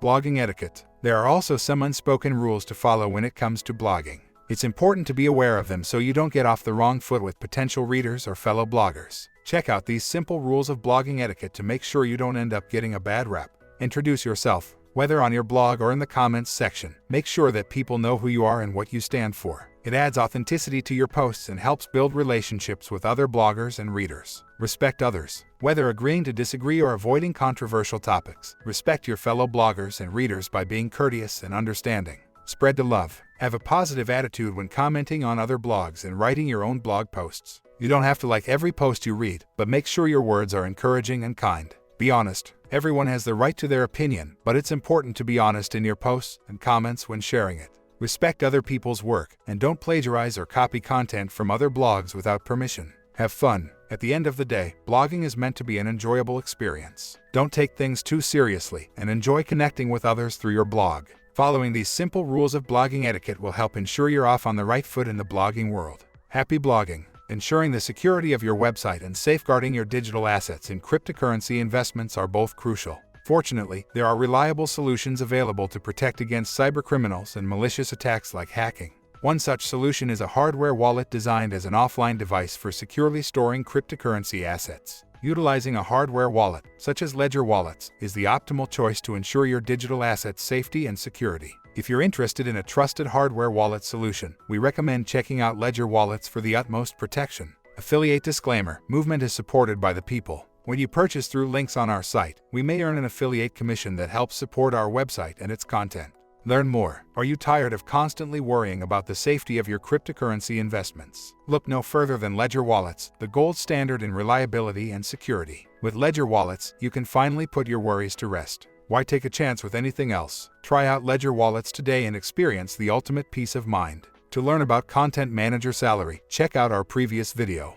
Blogging etiquette. There are also some unspoken rules to follow when it comes to blogging. It's important to be aware of them so you don't get off the wrong foot with potential readers or fellow bloggers. Check out these simple rules of blogging etiquette to make sure you don't end up getting a bad rap. Introduce yourself, whether on your blog or in the comments section. Make sure that people know who you are and what you stand for. It adds authenticity to your posts and helps build relationships with other bloggers and readers. Respect others. Whether agreeing to disagree or avoiding controversial topics, respect your fellow bloggers and readers by being courteous and understanding. Spread the love. Have a positive attitude when commenting on other blogs and writing your own blog posts. You don't have to like every post you read, but make sure your words are encouraging and kind. Be honest. Everyone has the right to their opinion, but it's important to be honest in your posts and comments when sharing it. Respect other people's work, and don't plagiarize or copy content from other blogs without permission. Have fun. At the end of the day, blogging is meant to be an enjoyable experience. Don't take things too seriously, and enjoy connecting with others through your blog. Following these simple rules of blogging etiquette will help ensure you're off on the right foot in the blogging world. Happy blogging! Ensuring the security of your website and safeguarding your digital assets in cryptocurrency investments are both crucial. Fortunately, there are reliable solutions available to protect against cybercriminals and malicious attacks like hacking. One such solution is a hardware wallet designed as an offline device for securely storing cryptocurrency assets. Utilizing a hardware wallet, such as Ledger wallets, is the optimal choice to ensure your digital assets' safety and security. If you're interested in a trusted hardware wallet solution, we recommend checking out Ledger wallets for the utmost protection. Affiliate disclaimer: Moovmynt is supported by the people. When you purchase through links on our site, we may earn an affiliate commission that helps support our website and its content. Learn more. Are you tired of constantly worrying about the safety of your cryptocurrency investments? Look no further than Ledger wallets, the gold standard in reliability and security. With Ledger wallets, you can finally put your worries to rest. Why take a chance with anything else? Try out Ledger wallets today and experience the ultimate peace of mind. To learn about Content Manager Salary, check out our previous video.